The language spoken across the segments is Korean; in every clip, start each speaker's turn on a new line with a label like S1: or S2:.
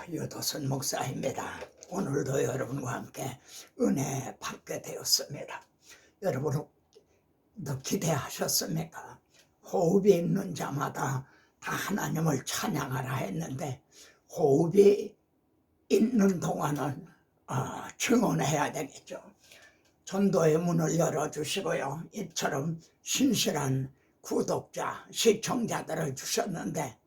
S1: 유도선 목사입니다. 오늘도 여러분과 함께 은혜 받게 되었습니다. 여러분도 기대하셨습니까? 호흡이 있는 자마다 다 하나님을 찬양하라 했는데 호흡이 있는 동안은 증언해야 되겠죠. 전도의 문을 열어주시고요. 이처럼 신실한 구독자, 시청자들을 주셨는데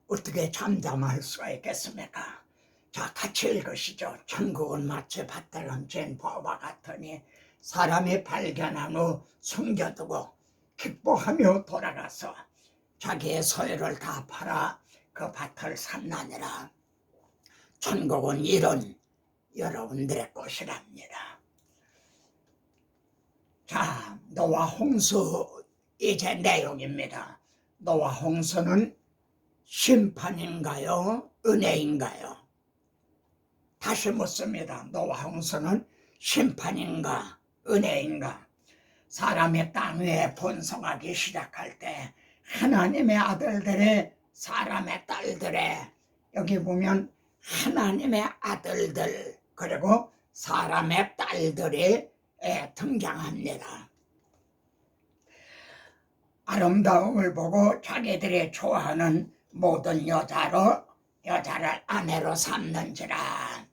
S1: 어떻게 잠잠할 수가 있겠습니까? 자, 같이 읽으시죠. 천국은 마치 밭을 훔친 보와 같으니 사람이 발견한 후 숨겨두고 기뻐하며 돌아가서 자기의 소유를 다 팔아 그 밭을 샀나니라. 천국은 이런 여러분들의 곳이랍니다. 자, 노아 홍수 이제 내용입니다. 노아 홍수는 심판인가요? 은혜인가요? 다시 묻습니다. 노아 홍수는 심판인가? 은혜인가? 사람이 땅 위에 번성하기 시작할 때 하나님의 아들들의 사람의 딸들의 여기 보면 하나님의 아들들 그리고 사람의 딸들이 등장합니다. 아름다움을 보고 자기들이 좋아하는 모든 여자를 아내로 삼는지라.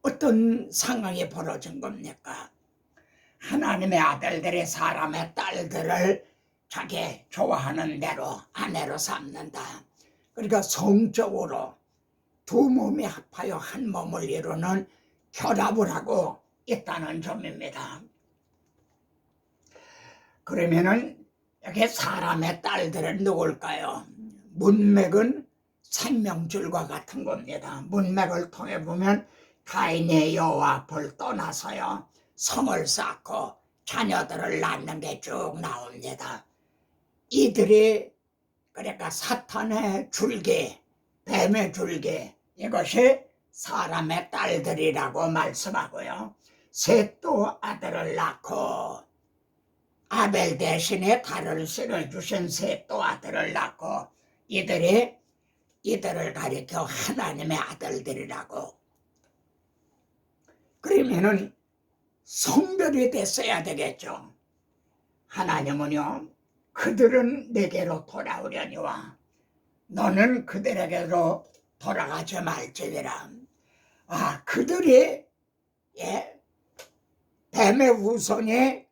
S1: 어떤 상황이 벌어진 겁니까? 하나님의 아들들이 사람의 딸들을 자기 좋아하는 대로 아내로 삼는다. 그러니까 성적으로 두 몸이 합하여 한 몸을 이루는 결합을 하고 있다는 점입니다. 그러면은 여기 사람의 딸들은 누굴까요? 문맥은 생명줄과 같은 겁니다. 문맥을 통해 보면 가인이 여호와 앞을 떠나서요 성을 쌓고 자녀들을 낳는 게 쭉 나옵니다. 이들이 그러니까 사탄의 줄기, 뱀의 줄기 이것이 사람의 딸들이라고 말씀하고요. 셋도 아들을 낳고 아벨 대신에 달을 실어주신 셋도 아들을 낳고 이들을 가리켜 하나님의 아들들이라고. 그러면은 성별이 됐어야 되겠죠. 하나님은요 그들은 내게로 돌아오려니와 너는 그들에게로 돌아가지 말지니라. 그들이 뱀의 후손이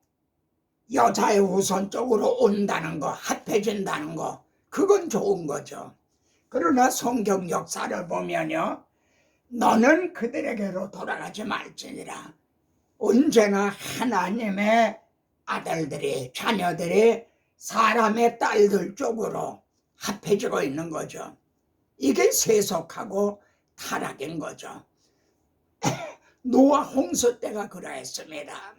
S1: 여자의 후손 쪽으로 온다는 거, 합해진다는 거, 그건 좋은 거죠. 그러나 성경 역사를 보면요, 너는 그들에게로 돌아가지 말지니라. 언제나 하나님의 아들들이, 자녀들이 사람의 딸들 쪽으로 합해지고 있는 거죠. 이게 세속하고 타락인 거죠. 노아 홍수 때가 그러했습니다.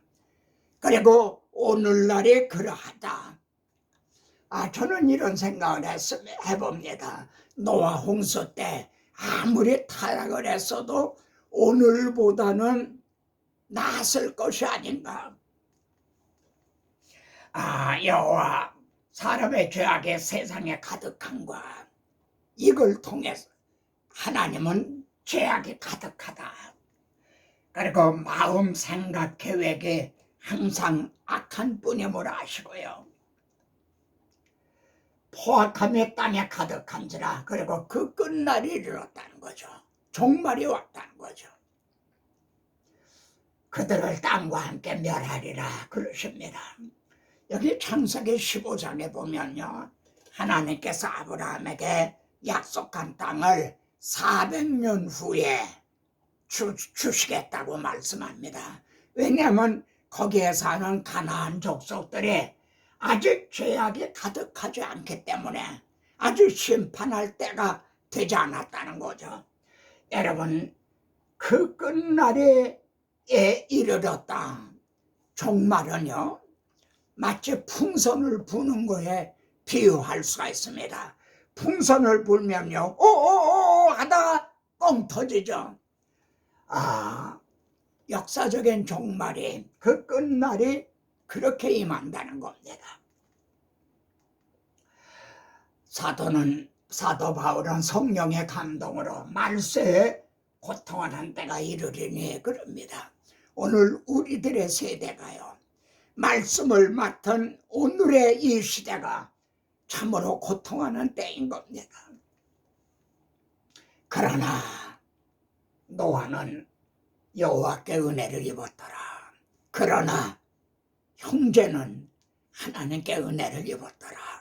S1: 그리고 오늘날이 그러하다. 저는 이런 생각을 해봅니다. 노아 홍수 때 아무리 타락을 했어도 오늘보다는 나았을 것이 아닌가. 여호와 사람의 죄악의 세상에 가득한과 이걸 통해서 하나님은 죄악이 가득하다. 그리고 마음, 생각, 계획이 항상 악한 뿐임을 아시고요. 포악함이 땅에 가득한지라. 그리고 그 끝날이 이르렀다는 거죠. 종말이 왔다는 거죠. 그들을 땅과 함께 멸하리라 그러십니다. 여기 창세기 15장에 보면요. 하나님께서 아브라함에게 약속한 땅을 400년 후에 주시겠다고 말씀합니다. 왜냐하면 거기에 사는 가나안 족속들이 아직 죄악이 가득하지 않기 때문에 아직 심판할 때가 되지 않았다는 거죠. 여러분, 그 끝날에 이르렀다. 종말은요 마치 풍선을 부는 거에 비유할 수가 있습니다. 풍선을 불면요 오오오 하다가 뻥 터지죠. 역사적인 종말이 그 끝날이 그렇게 임한다는 겁니다. 사도는 사도 바울은 성령의 감동으로 말세에 고통하는 때가 이르리니 그럽니다. 오늘 우리들의 세대가요, 말씀을 맡은 오늘의 이 시대가 참으로 고통하는 때인 겁니다. 그러나 노아는 여호와께 은혜를 입었더라. 그러나 형제는 하나님께 은혜를 입었더라.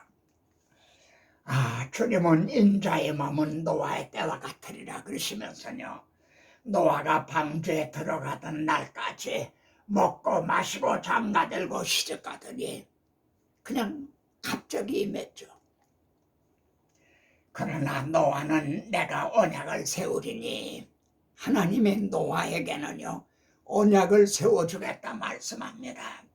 S1: 주님은 인자의 마음은 노아의 때와 같으리라 그러시면서요, 노아가 방주에 들어가던 날까지 먹고 마시고 장가들고 시집가더니 그냥 갑자기 임했죠. 그러나 노아는 내가 언약을 세우리니, 하나님의 노아에게는요 언약을 세워주겠다 말씀합니다.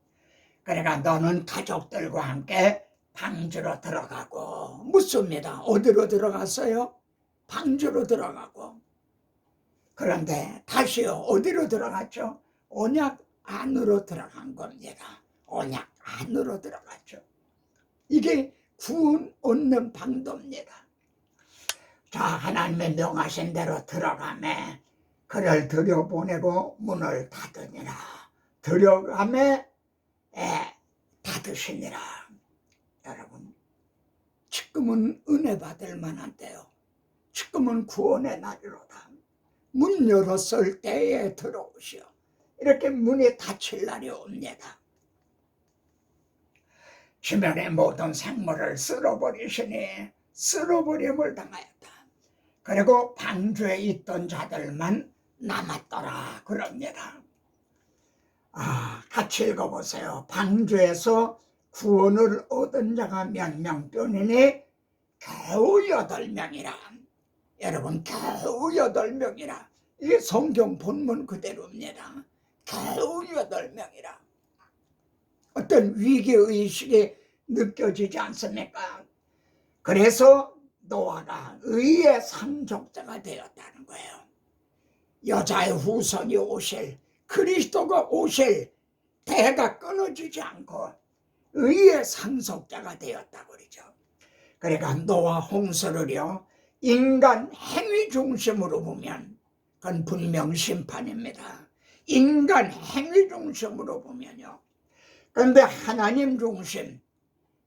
S1: 그러니까 너는 가족들과 함께 방주로 들어가고, 묻습니다. 어디로 들어갔어요? 방주로 들어가고. 그런데 다시요, 어디로 들어갔죠? 언약 안으로 들어간 겁니다. 언약 안으로 들어갔죠. 이게 구원 얻는 방도입니다. 자, 하나님의 명하신 대로 들어가매 그를 들여보내고 문을 닫으니라. 들어가매 닫으시니라. 여러분, 지금은 은혜 받을 만한 때요, 지금은 구원의 날이로다. 문 열었을 때에 들어오시오. 이렇게 문이 닫힐 날이 옵니다. 주변의 모든 생물을 쓸어버리시니 쓸어버림을 당하였다. 그리고 방주에 있던 자들만 남았더라 그럽니다. 같이 읽어보세요. 방주에서 구원을 얻은 자가 몇 명 뿐이니 겨우 8명이라. 여러분, 겨우 8명이라. 이게 성경 본문 그대로입니다. 겨우 8명이라. 어떤 위기의식이 느껴지지 않습니까? 그래서 노아가 의의 상속자가 되었다는 거예요. 여자의 후손이 오실, 그리스도가 오실 대가 끊어지지 않고 의의 상속자가 되었다고 그러죠. 그러니까 노아 홍수를요, 인간 행위 중심으로 보면 그건 분명 심판입니다. 인간 행위 중심으로 보면요. 그런데 하나님 중심,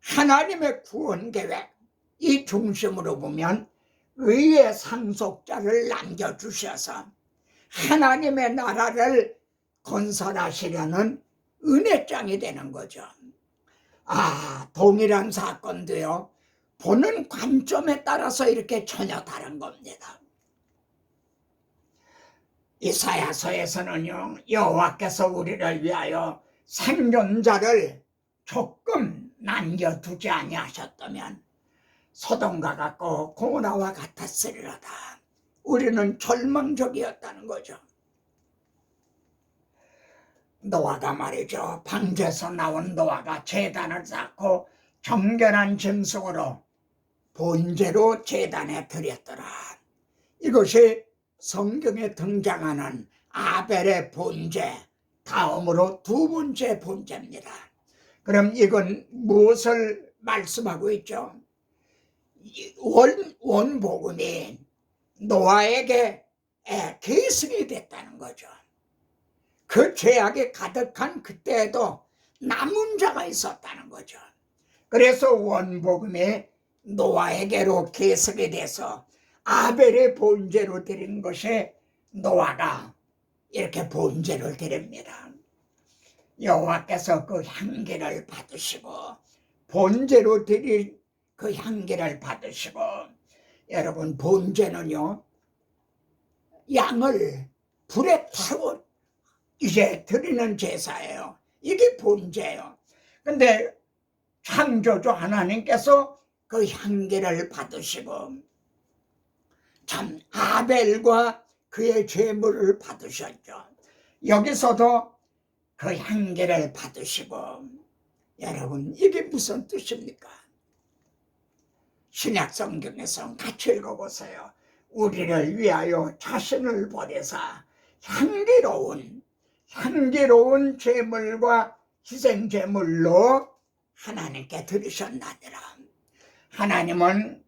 S1: 하나님의 구원 계획, 이 중심으로 보면 의의 상속자를 남겨주셔서 하나님의 나라를 건설하시려는 은혜장이 되는 거죠. 동일한 사건도요, 보는 관점에 따라서 이렇게 전혀 다른 겁니다. 이사야서에서는요, 여호와께서 우리를 위하여 생존자를 조금 남겨두지 아니하셨다면 소돔과 같고 고모라와 같았으리로다. 우리는 절망적이었다는 거죠. 노아가 말이죠, 방주에서 나온 노아가 제단을 쌓고 정결한 짐승으로 번제로 제단에 드렸더라. 이것이 성경에 등장하는 아벨의 번제 다음으로 두 번째 번제입니다. 그럼 이건 무엇을 말씀하고 있죠? 원복음이 노아에게 계승이 됐다는 거죠. 그 죄악이 가득한 그때에도 남은 자가 있었다는 거죠. 그래서 원복음이 노아에게로 계승이 돼서 아벨의 번제로 드린 것이 노아가 이렇게 번제를 드립니다. 여호와께서 그 향기를 받으시고 번제로 드린 그 향기를 받으시고, 여러분, 번제는요, 양을 불에 태워 이제 드리는 제사예요. 이게 번제예요. 근데 창조주 하나님께서 그 향기를 받으시고 참 아벨과 그의 제물을 받으셨죠. 여기서도 그 향기를 받으시고, 여러분, 이게 무슨 뜻입니까? 신약 성경에서 같이 읽어보세요. 우리를 위하여 자신을 버리사 향기로운 제물과 희생제물로 하나님께 드리셨나니라. 하나님은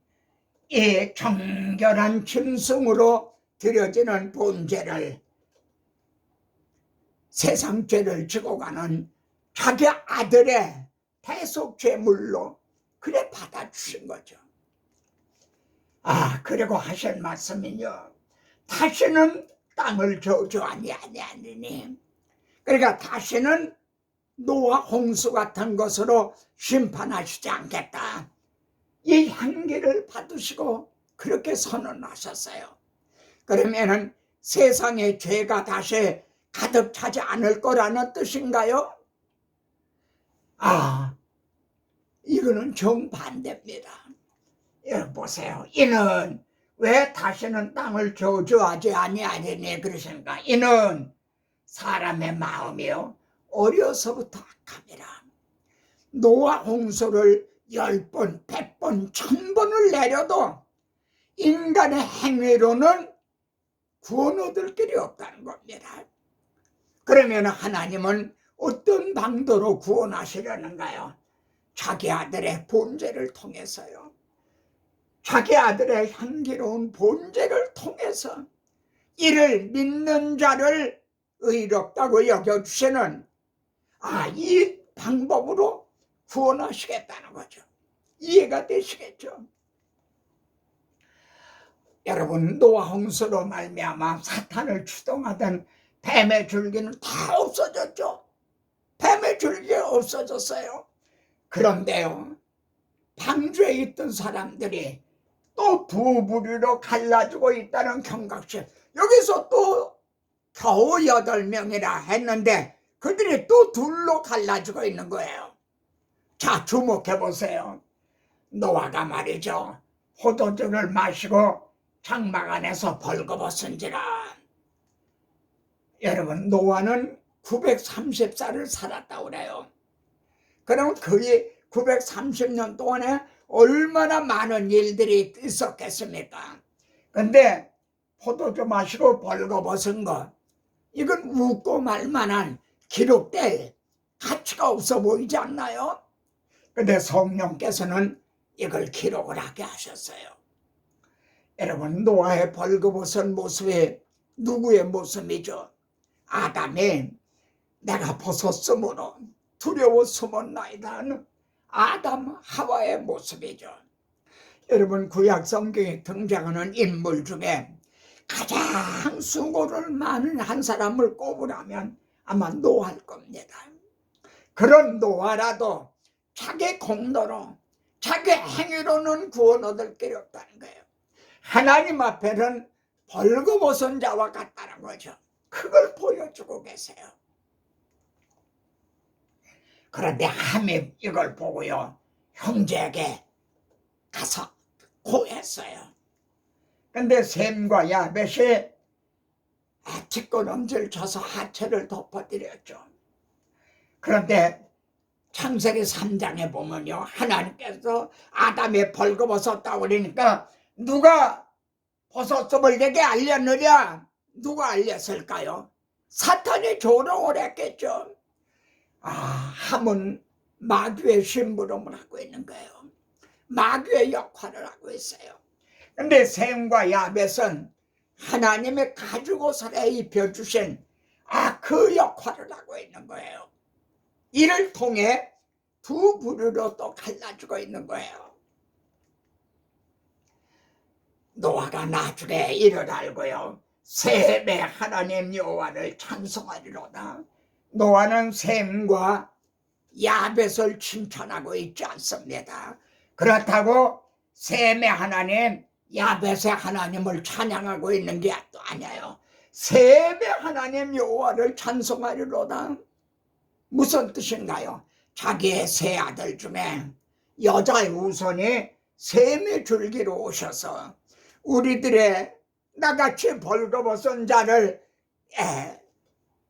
S1: 이 정결한 짐승으로 드려지는 본죄를, 세상 죄를 지고 가는 자기 아들의 대속죄물로 그래 받아주신 거죠. 그리고 하실 말씀은요, 다시는 땅을 저주하니 아니하니니, 그러니까 다시는 노아 홍수 같은 것으로 심판하시지 않겠다, 이 향기를 받으시고 그렇게 선언하셨어요. 그러면은 세상에 죄가 다시 가득 차지 않을 거라는 뜻인가요? 이거는 정반대입니다. 여러분 보세요. 이는 왜 다시는 땅을 저주하지 아니하리니 그러십니까? 이는 사람의 마음이요 어려서부터 악함이라. 노아 홍수를 10번, 100번, 1000번을 내려도 인간의 행위로는 구원 얻을 길이 없다는 겁니다. 그러면 하나님은 어떤 방도로 구원하시려는가요? 자기 아들의 본죄를 통해서요. 자기 아들의 향기로운 본죄를 통해서 이를 믿는 자를 의롭다고 여겨주시는 이 방법으로 구원하시겠다는 거죠. 이해가 되시겠죠? 여러분, 노아 홍수로 말미암아 사탄을 추동하던 뱀의 줄기는 다 없어졌죠. 뱀의 줄기가 없어졌어요. 그런데요, 방주에 있던 사람들이 또 두 부류로 갈라지고 있다는 경각심. 여기서 또 겨우 8명이라 했는데 그들이 또 둘로 갈라지고 있는 거예요. 자, 주목해 보세요. 노아가 말이죠, 포도주를 마시고 장막 안에서 벌거벗은지라. 여러분, 노아는 930살을 살았다고 그래요. 그럼 거의 930년 동안에 얼마나 많은 일들이 있었겠습니까? 근데 포도주 마시고 벌거벗은 것, 이건 웃고 말만한 기록될 가치가 없어 보이지 않나요? 근데 성령께서는 이걸 기록을 하게 하셨어요. 여러분, 노아의 벌거벗은 모습이 누구의 모습이죠? 아담이 내가 벗었으므로 두려워 숨었나이다 하는 아담 하와의 모습이죠. 여러분, 구약 성경에 등장하는 인물 중에 가장 수고를 많은 한 사람을 꼽으라면 아마 노아일 겁니다. 그런 노아라도 자기 공로로, 자기 행위로는 구원 얻을 길이 없다는 거예요. 하나님 앞에는 벌거벗은 자와 같다는 거죠. 그걸 보여주고 계세요. 그런데 함이 이걸 보고요, 형제에게 가서 고했어요. 근데 셈과 야벳이 뒷걸음질 쳐서 하체를 덮어드렸죠. 그런데 창세기 3장에 보면요, 하나님께서 아담이 벌거벗었다고 그러니까 누가 벗었음을 내게 알렸느냐? 누가 알렸을까요? 사탄이 조롱을 했겠죠. 함은 마귀의 심부름을 하고 있는 거예요. 마귀의 역할을 하고 있어요. 근데 셈과 야벳은 하나님의 가죽옷을 입혀주신 그 역할을 하고 있는 거예요. 이를 통해 두 부류로 또 갈라지고 있는 거예요. 노아가 나중에 이를 알고요, 셈의 하나님 여호와를 찬송하리로다. 노아는 셈과 야벳을 칭찬하고 있지 않습니다. 그렇다고 셈의 하나님, 야벳의 하나님을 찬양하고 있는 게 또 아니에요. 셈의 하나님 여호와를 찬송하리로다. 무슨 뜻인가요? 자기의 세 아들 중에 여자의 우선이 셈의 줄기로 오셔서 우리들의 나같이 벌거벗은 자를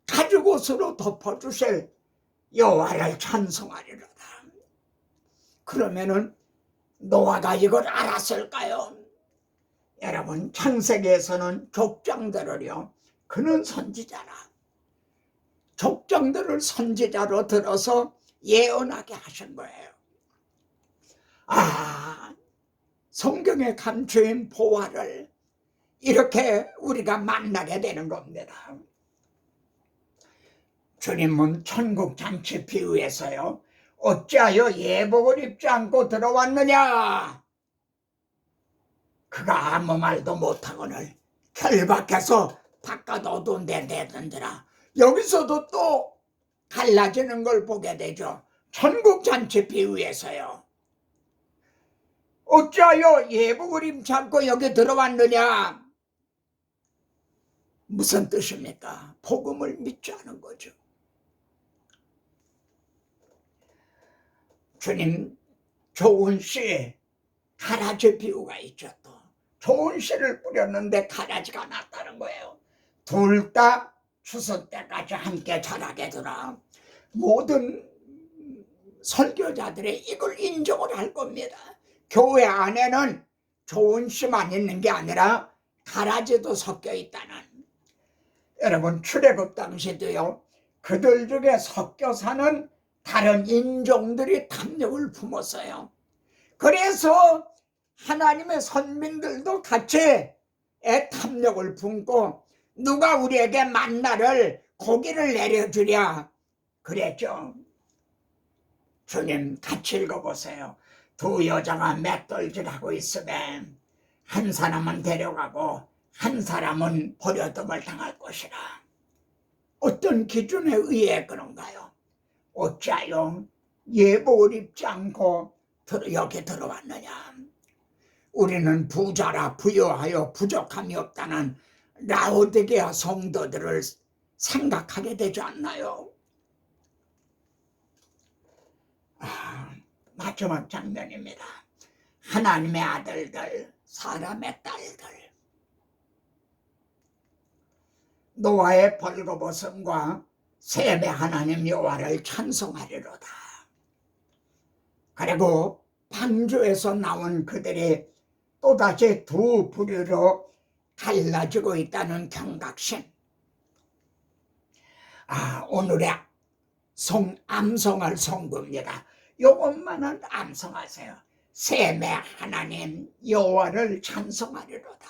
S1: 가죽옷으로 덮어주실 여호와를 찬송하리로다. 그러면은 노아가 이걸 알았을까요? 여러분, 창세기에서는 족장들을요, 그는 선지자라, 족장들을 선지자로 들어서 예언하게 하신 거예요. 성경에 감추인 보화를 이렇게 우리가 만나게 되는 겁니다. 주님은 천국 잔치 비유에서요, 어찌하여 예복을 입지 않고 들어왔느냐? 그가 아무 말도 못하거늘 결박해서 바깥 어두운 데 내던지라. 여기서도 또 갈라지는 걸 보게 되죠. 천국 잔치 비유에서요. 어찌하여 예복을 입지 않고 여기 들어왔느냐? 무슨 뜻입니까? 복음을 믿지 않은 거죠. 주님 좋은 씨에 가라지 비유가 있죠. 또 좋은 씨를 뿌렸는데 가라지가 났다는 거예요. 둘 다 추수 때까지 함께 자라게 되라. 모든 설교자들이 이걸 인정을 할 겁니다. 교회 안에는 좋은 씨만 있는 게 아니라 가라지도 섞여 있다는. 여러분 출애굽 당시도요, 그들 중에 섞여 사는 다른 인종들이 탐욕을 품었어요. 그래서 하나님의 선민들도 같이 탐욕을 품고 누가 우리에게 만나를 고기를 내려주랴 그랬죠. 주님 같이 읽어보세요. 두 여자가 맷돌질하고 있으면 한 사람은 데려가고 한 사람은 버려둠을 당할 것이라. 어떤 기준에 의해 그런가요? 어찌하여 예복을 입지 않고 여기 들어왔느냐? 우리는 부자라 부유하여 부족함이 없다는 라오디게아 성도들을 생각하게 되지 않나요? 마지막 장면입니다. 하나님의 아들들, 사람의 딸들. 노아의 벌거벗음과 셈의 하나님 여호와를 찬송하리로다. 그리고 방주에서 나온 그들이 또다시 두 부류로 갈라지고 있다는 경각심. 오늘의 암송할 성구입니다. 요것만은 암송하세요. 셈의 하나님 여호와를 찬송하리로다.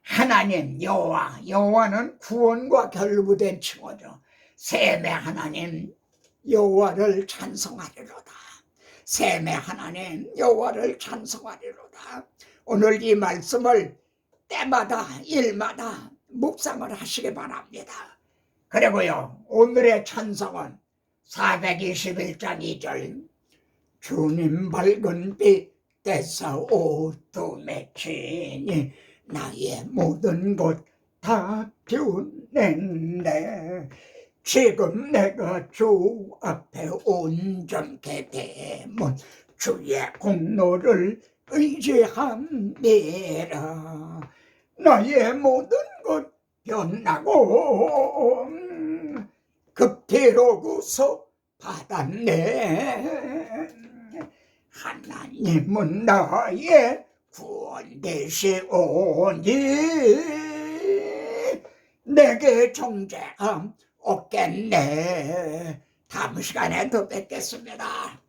S1: 하나님 여호와, 여호와는 구원과 결부된 칭호죠. 셈의 하나님 여호와를 찬송하리로다. 셈의 하나님 여호와를 찬송하리로다. 오늘 이 말씀을 때마다 일마다 묵상을 하시기 바랍니다. 그리고요, 오늘의 찬송은 421장 2절. 주님 밝은 빛 떼서 옷도 맺히니 나의 모든 것 다 비운낸데 지금 내가 주 앞에 온전케 되면 주의 공로를 의지함이라. 나의 모든 것 변하고 급히로구서 받았네. 하나님은 나의 구원 되시오니 내게 정죄함 없겠네. 다음 시간에 더 뵙겠습니다.